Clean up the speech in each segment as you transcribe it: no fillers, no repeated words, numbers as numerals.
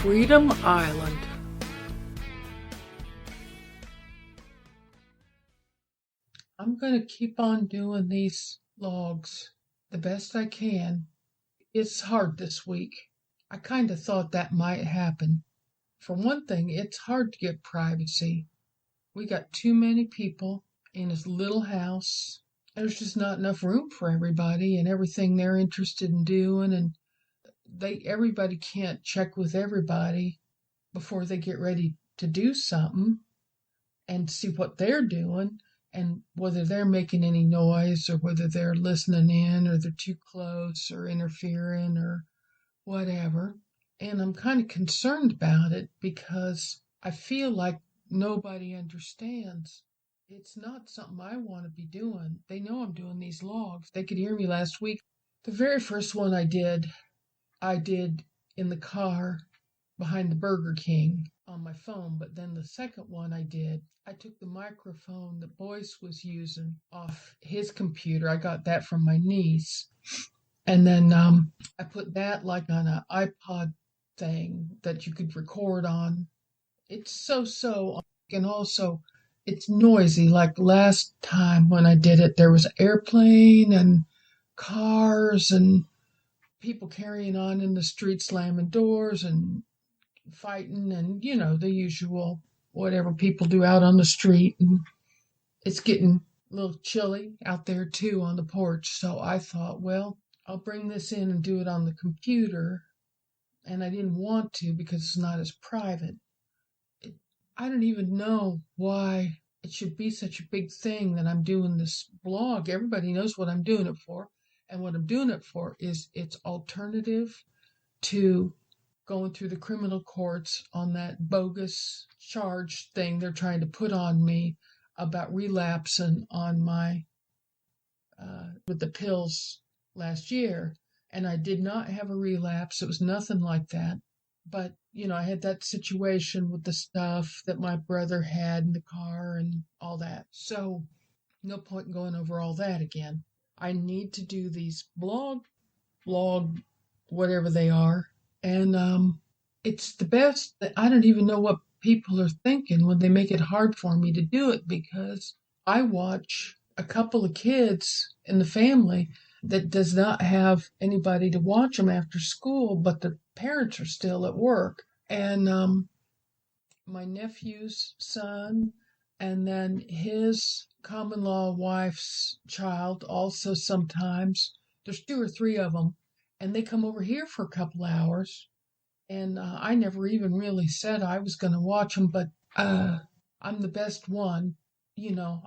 Freedom Island. I'm going to keep on doing these logs the best I can. It's hard this week. I kind of thought that might happen. For one thing, it's hard to get privacy. We got too many people in this little house. There's just not enough room for everybody and everything they're interested in doing, and everybody can't check with everybody before they get ready to do something and see what they're doing and whether they're making any noise or whether they're listening in or they're too close or interfering or whatever. And I'm kind of concerned about it because I feel like nobody understands. It's not something I want to be doing. They know I'm doing these logs. They could hear me last week. The very first one I did in the car behind the Burger King on my phone, but then the second one I took the microphone that Boyce was using off his computer. I got that from my niece. And then I put that like on an iPod thing that you could record on. It's so, and also it's noisy. Like last time when I did it, there was an airplane and cars and people carrying on in the street, slamming doors and fighting and, the usual, whatever people do out on the street. And it's getting a little chilly out there too on the porch. So I thought, well, I'll bring this in and do it on the computer. And I didn't want to because it's not as private. I don't even know why it should be such a big thing that I'm doing this blog. Everybody knows what I'm doing it for. And what I'm doing it for is it's alternative to going through the criminal courts on that bogus charge thing they're trying to put on me about relapsing on my with the pills last year. And I did not have a relapse. It was nothing like that. But, I had that situation with the stuff that my brother had in the car and all that. So no point in going over all that again. I need to do these blog, whatever they are. And it's the best. I don't even know what people are thinking when they make it hard for me to do it because I watch a couple of kids in the family that does not have anybody to watch them after school, but the parents are still at work. And my nephew's son and then his common law wife's child also sometimes, there's 2 or 3 of them, and they come over here for a couple hours. And I never even really said I was going to watch them, but I'm the best one.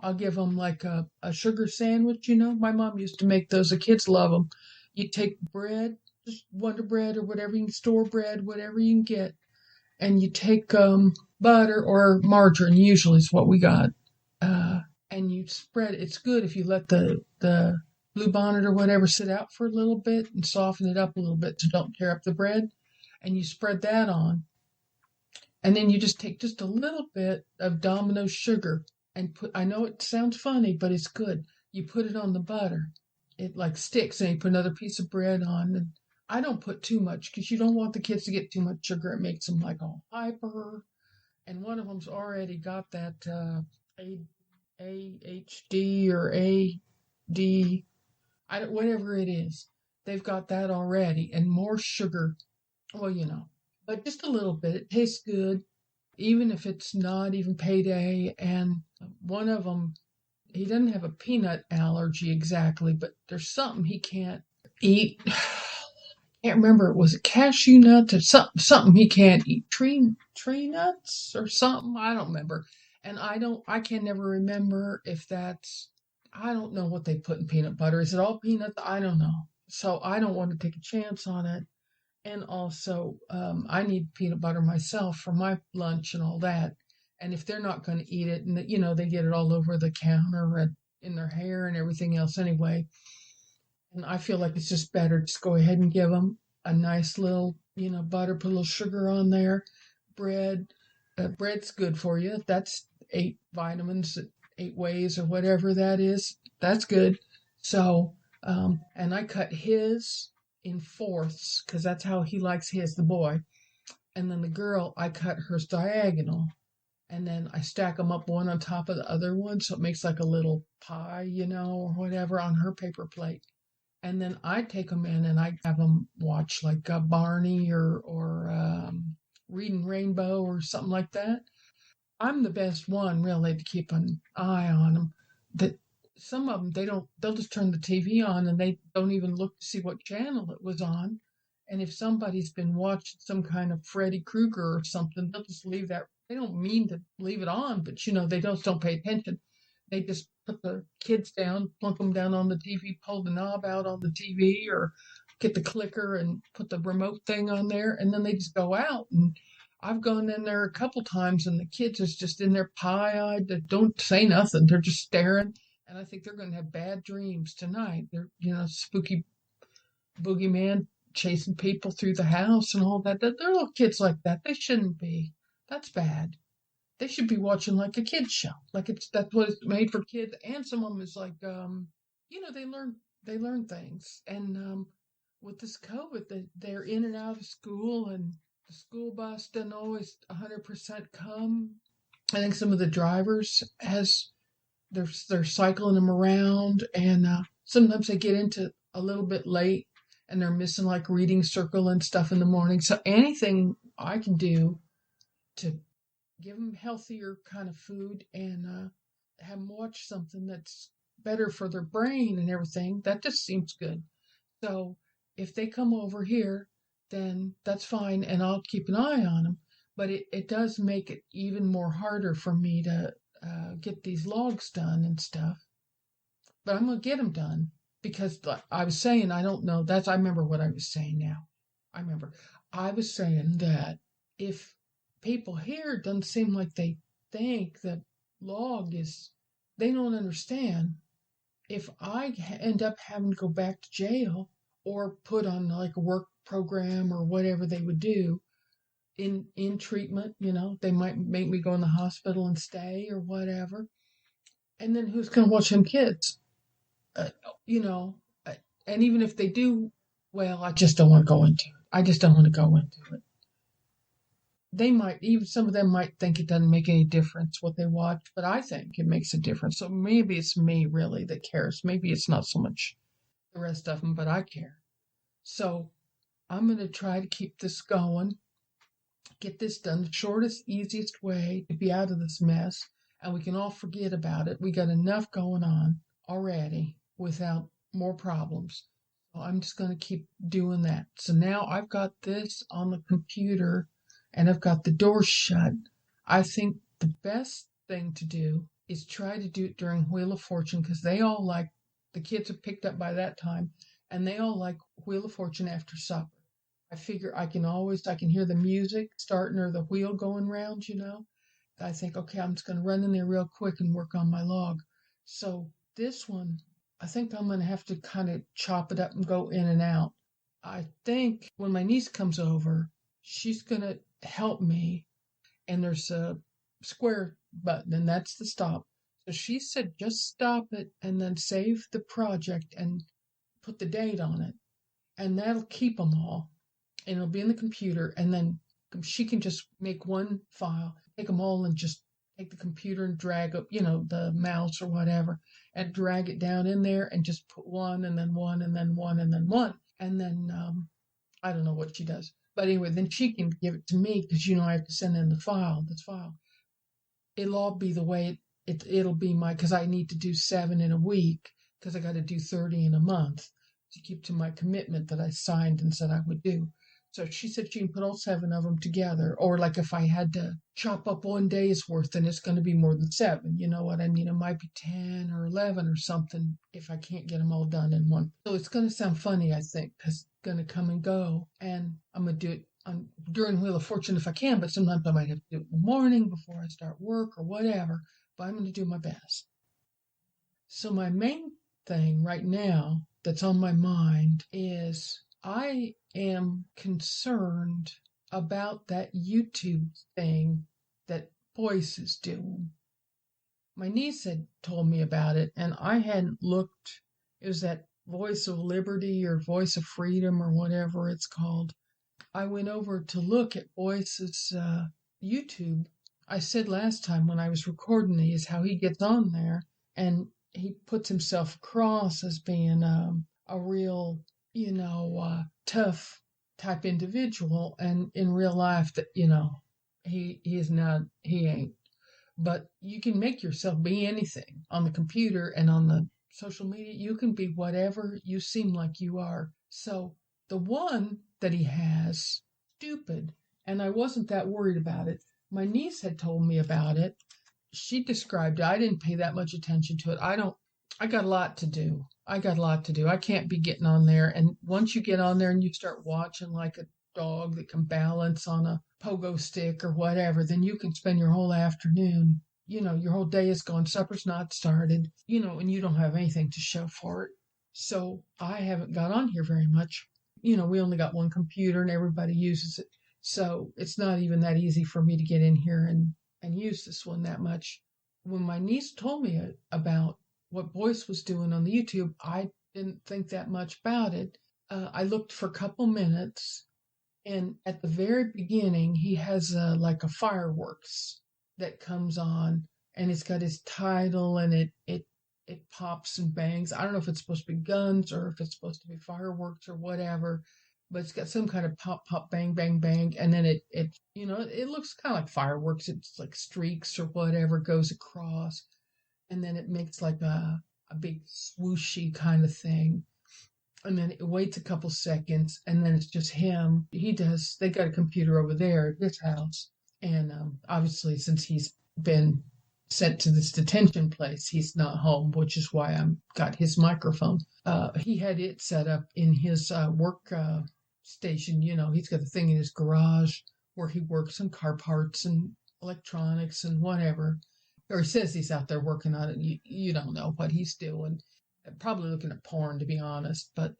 I'll give them like a sugar sandwich. My mom used to make those. The kids love them. You take bread, just Wonder Bread or whatever you can, store bread, whatever you can get, and you take butter or margarine, usually is what we got, and you spread it. It's good if you let the Bluebonnet or whatever sit out for a little bit and soften it up a little bit so don't tear up the bread, and you spread that on. And then you just take just a little bit of Domino's sugar and I know it sounds funny, but it's good. You put it on the butter. It like sticks, and you put another piece of bread on. And I don't put too much because you don't want the kids to get too much sugar. It makes them like all hyper. And one of them's already got that AHD or AD, whatever it is. They've got that already and more sugar. Well, but just a little bit. It tastes good, even if it's not even payday. And one of them, he doesn't have a peanut allergy exactly, but there's something he can't eat. Can't remember. Was it cashew nuts or something he can't eat? Tree nuts or something? I don't remember. And I can never remember if that's, I don't know what they put in peanut butter. Is it all peanuts? I don't know. So I don't want to take a chance on it. And also, I need peanut butter myself for my lunch and all that. And if they're not going to eat it, and they get it all over the counter and in their hair and everything else anyway. And I feel like it's just better just go ahead and give them a nice little, butter, put a little sugar on there, bread. Bread's good for you. That's 8 vitamins, 8 ways or whatever that is. That's good. So, and I cut his in fourths because that's how he likes his, the boy. And then the girl, I cut hers diagonal, and then I stack them up one on top of the other one, so it makes like a little pie, or whatever on her paper plate. And then I take them in and I have them watch like Barney or Reading Rainbow or something like that. I'm the best one really to keep an eye on them. That some of them they'll just turn the TV on and they don't even look to see what channel it was on. And if somebody's been watching some kind of Freddy Krueger or something, they'll just leave that. They don't mean to leave it on, but they just don't pay attention. They just put the kids down, plunk them down on the TV, pull the knob out on the TV, or get the clicker and put the remote thing on there, and then they just go out. And I've gone in there a couple times, and the kids is just in there pie-eyed. They don't say nothing. They're just staring, and I think they're going to have bad dreams tonight. They're, spooky boogeyman chasing people through the house and all that. They're little kids like that. They shouldn't be. That's bad. They should be watching like a kids show. Like that's what it's made for kids. And some of them is like, they learn things. And with this COVID, they're in and out of school, and the school bus doesn't always 100% come. I think some of the drivers they're cycling them around, and sometimes they get into a little bit late, and they're missing like reading circle and stuff in the morning. So anything I can do to give them healthier kind of food and have them watch something that's better for their brain and everything, that just seems good. So if they come over here, then that's fine, and I'll keep an eye on them. But it does make it even more harder for me to get these logs done and stuff. But I'm going to get them done because, like I was saying, I don't know. I remember what I was saying now. I was saying that if people here, it doesn't seem like they think that log is, they don't understand. If I end up having to go back to jail or put on like a work program or whatever they would do in treatment, they might make me go in the hospital and stay or whatever. And then who's going to watch them kids? Uh, you know, uh, and even if they do, well, I just don't want to go into it. I just don't want to go into it. They might, even some of them might think it doesn't make any difference what they watch, but I think it makes a difference. So maybe it's me really that cares. Maybe it's not so much the rest of them, but I care. So I'm going to try to keep this going, get this done the shortest, easiest way to be out of this mess, and we can all forget about it. We got enough going on already without more problems. So I'm just going to keep doing that. So now I've got this on the computer and I've got the door shut. I think the best thing to do is try to do it during Wheel of Fortune because the kids are picked up by that time and they all like Wheel of Fortune after supper. I figure I can hear the music starting or the wheel going round. I think, okay, I'm just going to run in there real quick and work on my log. So this one, I think I'm going to have to kind of chop it up and go in and out. I think when my niece comes over, she's going to help me, and there's a square button, and that's the stop. So she said, just stop it and then save the project and put the date on it, and that'll keep them all, and it'll be in the computer, and then she can just make one file, take them all, and just take the computer and drag up, the mouse or whatever, and drag it down in there and just put one and then one and then one and then one. And then I don't know what she does. But anyway, then she can give it to me because I have to send in this file. It'll all be the way it'll be because I need to do 7 in a week because I got to do 30 in a month to keep to my commitment that I signed and said I would do. So she said she can put all 7 of them together. Or like if I had to chop up one day's worth, then it's going to be more than 7. You know what I mean? It might be 10 or 11 or something if I can't get them all done in one. So it's going to sound funny, I think, because going to come and go, and I'm going to do it during Wheel of Fortune if I can, but sometimes I might have to do it in the morning before I start work or whatever, but I'm going to do my best. So my main thing right now that's on my mind is I am concerned about that YouTube thing that Voice is doing. My niece had told me about it, and I hadn't looked. It was that Voice of Liberty or Voice of Freedom or whatever it's called. I went over to look at Boyce's YouTube. I said last time when I was recording these how he gets on there and he puts himself across as being a real, tough type individual, and in real life that he is not. He ain't. But you can make yourself be anything on the computer and on the social media. You can be whatever you seem like you are. So the one that he has, stupid, and I wasn't that worried about it. My niece had told me about it. She described it. I didn't pay that much attention to it. I got a lot to do. I got a lot to do. I can't be getting on there. And once you get on there and you start watching like a dog that can balance on a pogo stick or whatever, then you can spend your whole afternoon, your whole day is gone, supper's not started, and you don't have anything to show for it. So I haven't got on here very much. We only got one computer and everybody uses it. So it's not even that easy for me to get in here and use this one that much. When my niece told me about what Boyce was doing on the YouTube, I didn't think that much about it. I looked for a couple minutes, and at the very beginning, he has like a fireworks that comes on, and it's got his title, and it pops and bangs. I don't know if it's supposed to be guns or if it's supposed to be fireworks or whatever, but it's got some kind of pop, pop, bang, bang, bang, and then it looks kind of like fireworks. It's like streaks or whatever goes across, and then it makes like a big swooshy kind of thing, and then it waits a couple seconds, and then it's just him. They got a computer over there at his house, and obviously since he's been sent to this detention place, he's not home, which is why I got his microphone. He had it set up in his work station. He's got a thing in his garage where he works on car parts and electronics and whatever. Or he says he's out there working on it. You don't know what he's doing. Probably looking at porn, to be honest, but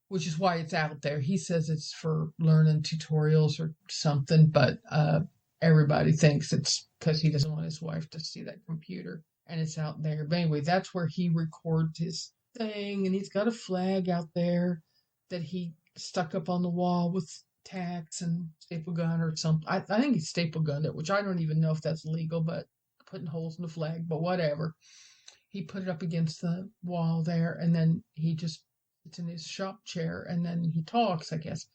which is why it's out there. He says it's for learning tutorials or something, but everybody thinks it's because he doesn't want his wife to see that computer, and it's out there. But anyway, that's where he records his thing, and he's got a flag out there that he stuck up on the wall with tacks and staple gun or something. I think he staple gunned it, which I don't even know if that's legal, but putting holes in the flag, but whatever. He put it up against the wall there, and then he just sits in his shop chair, and then he talks, I guess.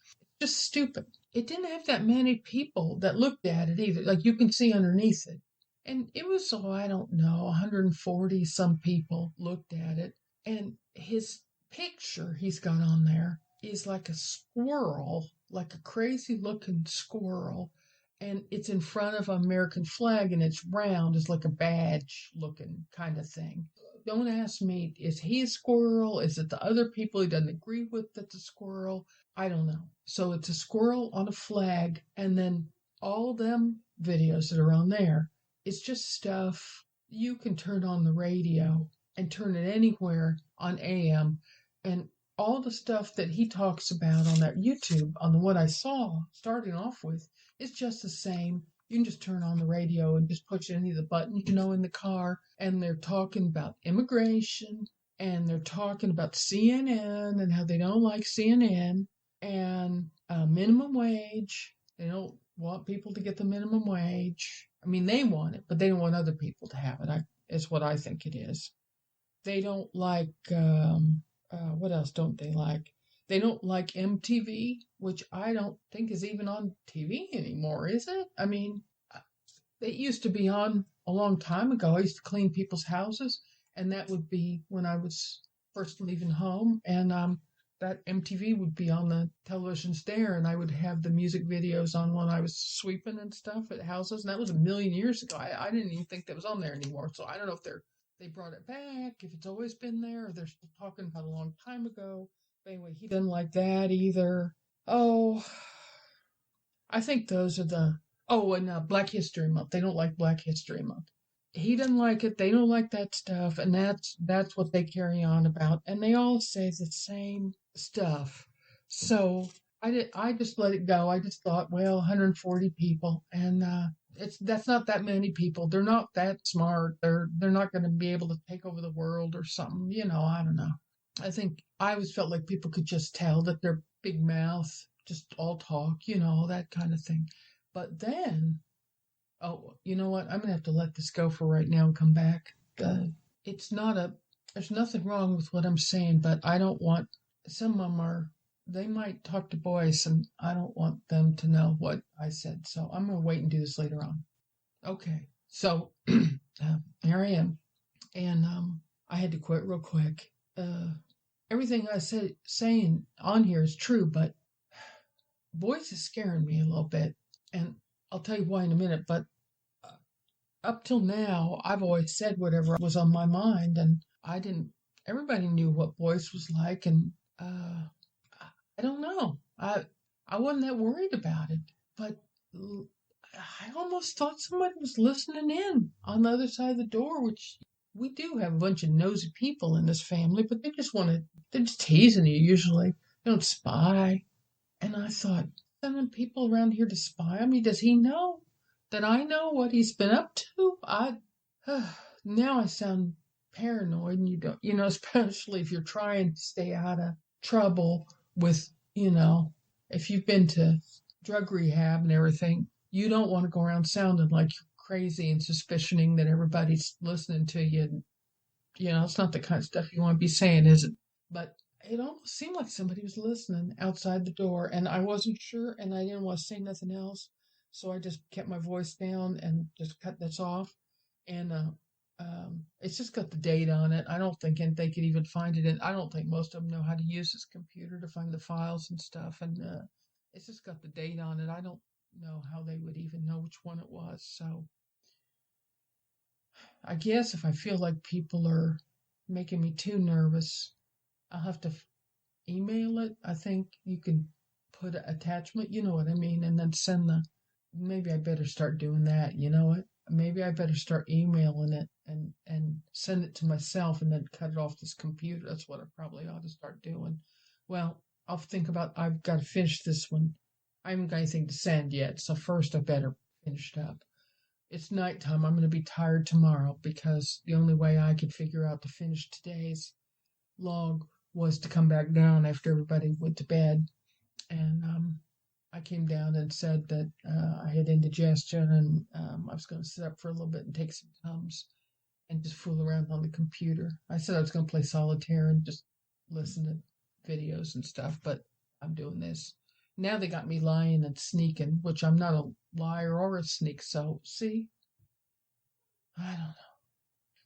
It's just stupid. It didn't have that many people that looked at it either. Like you can see underneath it. And it was, I don't know, 140 some people looked at it. And his picture he's got on there is like a squirrel, like a crazy looking squirrel. And it's in front of an American flag, and it's round. It's like a badge looking kind of thing. Don't ask me, is he a squirrel? Is it the other people he doesn't agree with that's a squirrel? I don't know. So it's a squirrel on a flag, and then all them videos that are on there, it's just stuff. You can turn on the radio and turn it anywhere on AM, and all the stuff that he talks about on that YouTube, on the one I saw, starting off with, it's just the same. You can just turn on the radio and just push any of the buttons, in the car, and they're talking about immigration, and they're talking about CNN and how they don't like CNN, and minimum wage. They don't want people to get the minimum wage. I mean, they want it, but they don't want other people to have it. Is what I think it is. They don't like, what else don't they like? They don't like MTV, which I don't think is even on TV anymore, is it? I mean, it used to be on a long time ago. I used to clean people's houses, and that would be when I was first leaving home, and that MTV would be on the televisions there, and I would have the music videos on when I was sweeping and stuff at houses, and that was a million years ago. I didn't even think that was on there anymore, so I don't know if they brought it back, if it's always been there, or they're still talking about a long time ago. Anyway, he doesn't like that either. Oh, I think those are the. Oh, and Black History Month. They don't like Black History Month. He doesn't like it. They don't like that stuff, and that's what they carry on about. And they all say the same stuff. So I just let it go. I just thought, well, 140 people, and that's not that many people. They're not that smart. They're not going to be able to take over the world or something. I don't know. I think I always felt like people could just tell that their big mouth just all talk, that kind of thing. But then, oh, you know what? I'm gonna have to let this go for right now and come back. It's not a, there's nothing wrong with what I'm saying, but I don't want, some of them are, they might talk to boys, and I don't want them to know what I said. So I'm gonna wait and do this later on. Okay, so here I am, and I had to quit real quick. Everything I said saying on here is true, but voice is scaring me a little bit, and I'll tell you why in a minute. But up till now, I've always said whatever was on my mind, and I didn't. Everybody knew what voice was like, and I don't know. I wasn't that worried about it, but I almost thought somebody was listening in on the other side of the door, which we do have a bunch of nosy people in this family, but they're just teasing you usually. They don't spy. And I thought, sending people around here to spy on me, does he know that I know what he's been up to? Now I sound paranoid, and you don't, especially if you're trying to stay out of trouble with, if you've been to drug rehab and everything, you don't want to go around sounding like you're crazy and suspicioning that everybody's listening to you. And, it's not the kind of stuff you want to be saying, is it? But it almost seemed like somebody was listening outside the door, and I wasn't sure, and I didn't want to say nothing else. So I just kept my voice down and just cut this off. And it's just got the date on it. I don't think they could even find it. And I don't think most of them know how to use this computer to find the files and stuff. And it's just got the date on it. I don't know how they would even know which one it was. So I guess if I feel like people are making me too nervous, I'll have to email it. I think you can put an attachment, you know what I mean, and then maybe I better start doing that, you know what? Maybe I better start emailing it and send it to myself and then cut it off this computer. That's what I probably ought to start doing. Well, I'll think about, I've got to finish this one. I haven't got anything to send yet, so first I better finish it up. It's nighttime. I'm going to be tired tomorrow because the only way I could figure out to finish today's log was to come back down after everybody went to bed. And I came down and said that I had indigestion, and I was going to sit up for a little bit and take some Tums and just fool around on the computer. I said I was going to play solitaire and just listen to videos and stuff, but I'm doing this. Now they got me lying and sneaking, which I'm not a liar or a sneak, so see? I don't know.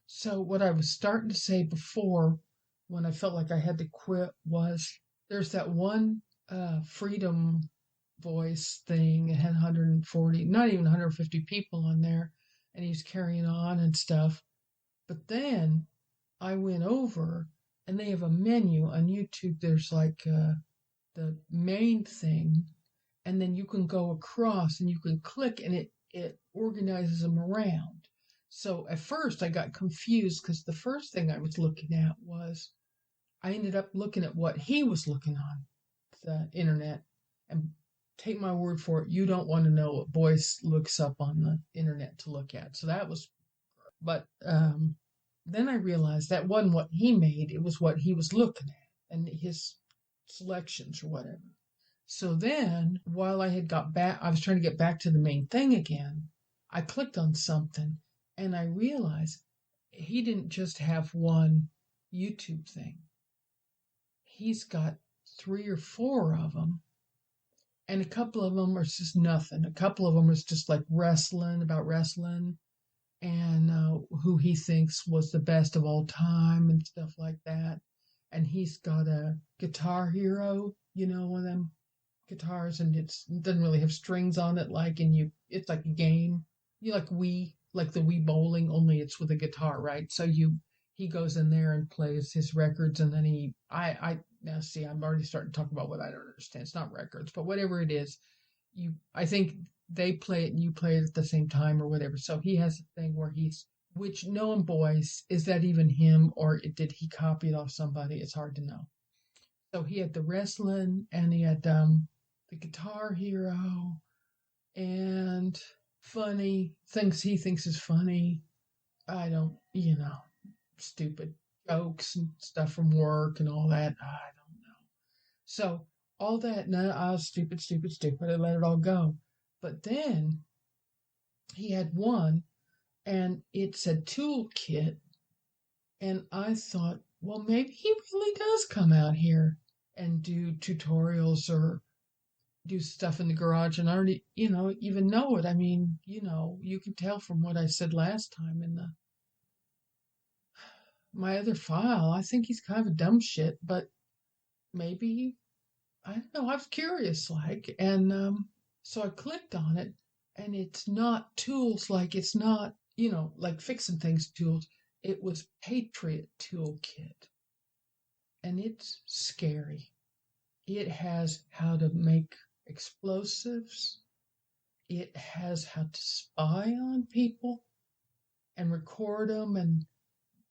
So what I was starting to say before, when I felt like I had to quit, was there's that one Freedom Voice thing. It had 140, not even 150 people on there, and he's carrying on and stuff. But then I went over, and they have a menu on YouTube. There's like the main thing, and then you can go across and you can click, and it organizes them around. So at first I got confused because the first thing I was looking at was, I ended up looking at what he was looking on the internet. And take my word for it, you don't want to know what Boyce looks up on the internet to look at. So that was, but then I realized that wasn't what he made, it was what he was looking at and his selections or whatever. So then, while I had got back, I was trying to get back to the main thing again. I clicked on something, and I realized he didn't just have one YouTube thing. He's got 3 or 4 of them, and a couple of them are just nothing. A couple of them is just like about wrestling, and who he thinks was the best of all time and stuff like that. And he's got a Guitar Hero, one of them guitars, and it doesn't really have strings on it, it's like a game. You like the Wii bowling, only it's with a guitar, right? So he goes in there and plays his records, and then now see, I'm already starting to talk about what I don't understand. It's not records, but whatever it is, I think they play it and you play it at the same time or whatever. So he has a thing where which knowing Boyce, is that even him or did he copy it off somebody? It's hard to know. So he had the wrestling, and he had the Guitar Hero, and funny things he thinks is funny. I don't, stupid jokes and stuff from work and all that. I don't know. So all that. No, I was stupid, stupid, stupid. I let it all go. But then he had one, and it said toolkit, and I thought, well, maybe he really does come out here and do tutorials or do stuff in the garage, and I already, even know it. I mean, you can tell from what I said last time in the my other file. I think he's kind of a dumb shit, but maybe I don't know. I was curious, like, and so I clicked on it, and it's not tools, like it's not, like fixing things tools. It was Patriot Toolkit, and it's scary. It has how to make explosives. It has how to spy on people and record them and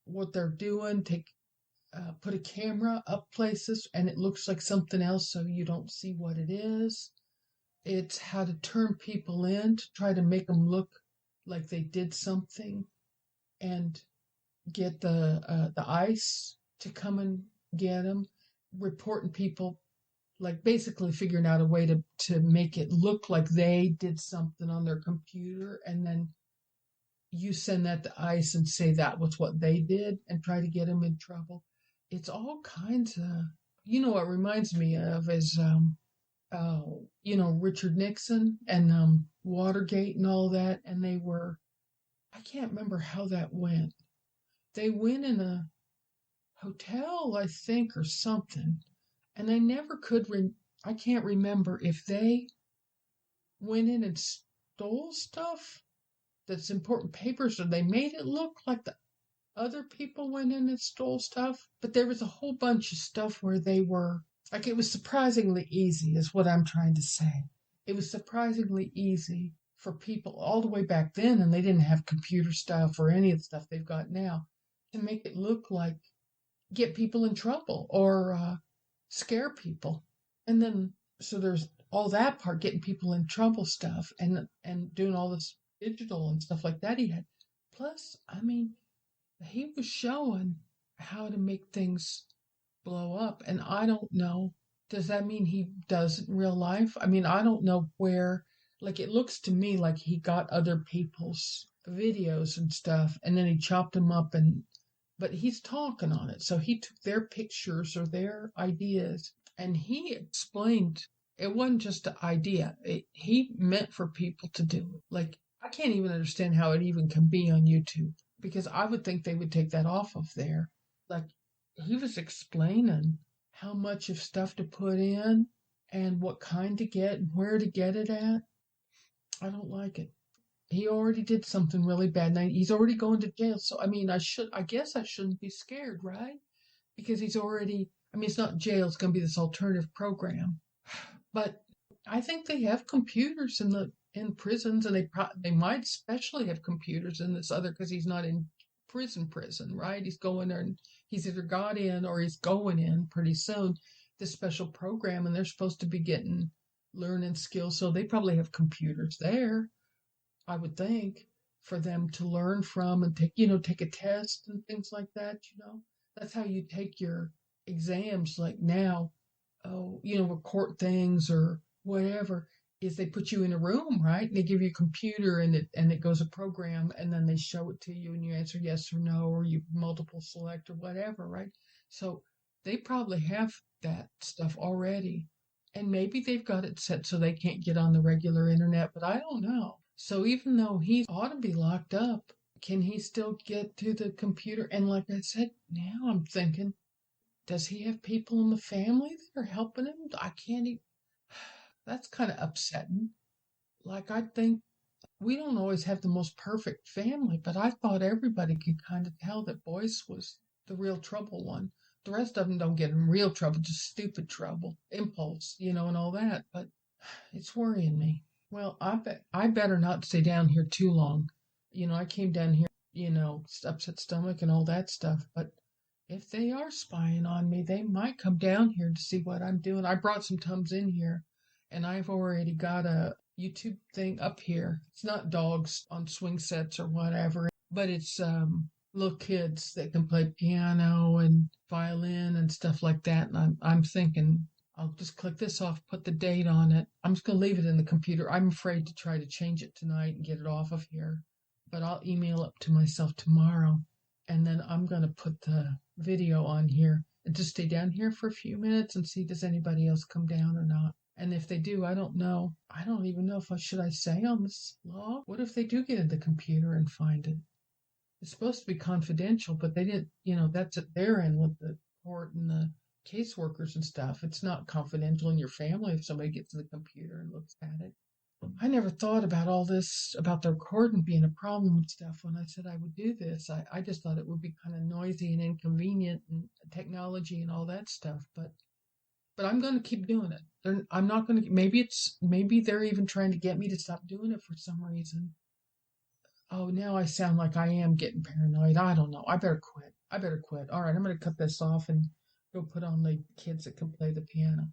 what they're doing. Put a camera up places and it looks like something else, so you don't see what it is. It's how to turn people in to try to make them look like they did something, and get the ICE to come and get them, reporting people, like basically figuring out a way to make it look like they did something on their computer, and then you send that to ICE and say that was what they did and try to get them in trouble. It's all kinds of, what it reminds me of is, Richard Nixon and Watergate and all that. And I can't remember how that went. They went in a hotel, I think, or something. And I never could, I can't remember if they went in and stole stuff that's important papers, or they made it look like the other people went in and stole stuff. But there was a whole bunch of stuff where they were, like, it was surprisingly easy, is what I'm trying to say. It was surprisingly easy for people all the way back then, and they didn't have computer stuff or any of the stuff they've got now, to make it look like get people in trouble or scare people. And then, so there's all that part, getting people in trouble stuff, and doing all this digital and stuff like that he had. Plus, I mean, he was showing how to make things blow up. And I don't know, does that mean he does in real life? I mean, I don't know where, like, it looks to me like he got other people's videos and stuff, and then he chopped them up, but he's talking on it. So he took their pictures or their ideas, and he explained it wasn't just an idea. He meant for people to do it. Like, I can't even understand how it even can be on YouTube, because I would think they would take that off of there. Like, he was explaining how much of stuff to put in and what kind to get and where to get it at. I don't like it. He already did something really bad, and he's already going to jail. So, I mean, I guess I shouldn't be scared, right? Because he's already, I mean, it's not jail, it's going to be this alternative program. But I think they have computers in prisons, and they might especially have computers in this other, because he's not in prison, right? He's going there, and he's either got in or he's going in pretty soon, this special program, and they're supposed to be getting learning skills, so they probably have computers there, I would think, for them to learn from and take a test and things like that. That's how you take your exams, like now, with court things or whatever, is they put you in a room, right? And they give you a computer, and it goes a program, and then they show it to you, and you answer yes or no, or you multiple select or whatever, right? So they probably have that stuff already. And maybe they've got it set so they can't get on the regular internet, but I don't know. So even though he ought to be locked up, can he still get to the computer? And like I said, now I'm thinking, does he have people in the family that are helping him? I can't even. That's kind of upsetting. Like, I think we don't always have the most perfect family, but I thought everybody could kind of tell that Boyce was the real trouble one. The rest of them don't get in real trouble, just stupid trouble, impulse, and all that. But it's worrying me. Well, I better not stay down here too long. I came down here, upset stomach and all that stuff. But if they are spying on me, they might come down here to see what I'm doing. I brought some Tums in here, and I've already got a YouTube thing up here. It's not dogs on swing sets or whatever, but it's little kids that can play piano and violin and stuff like that. And I'm thinking I'll just click this off, put the date on it. I'm just going to leave it in the computer. I'm afraid to try to change it tonight and get it off of here, but I'll email it to myself tomorrow. And then I'm going to put the video on here and just stay down here for a few minutes and see does anybody else come down or not. And if they do, I don't know. I don't even know if I say on this log. What if they do get in the computer and find it? It's supposed to be confidential, but they didn't, that's at their end with the court and the caseworkers and stuff. It's not confidential in your family if somebody gets in the computer and looks at it. I never thought about all this, about the recording being a problem and stuff when I said I would do this. I just thought it would be kind of noisy and inconvenient and technology and all that stuff. But I'm going to keep doing it. I'm not going to, maybe they're even trying to get me to stop doing it for some reason. Oh, now I sound like I am getting paranoid. I don't know. I better quit. All right, I'm going to cut this off and go put on the kids that can play the piano.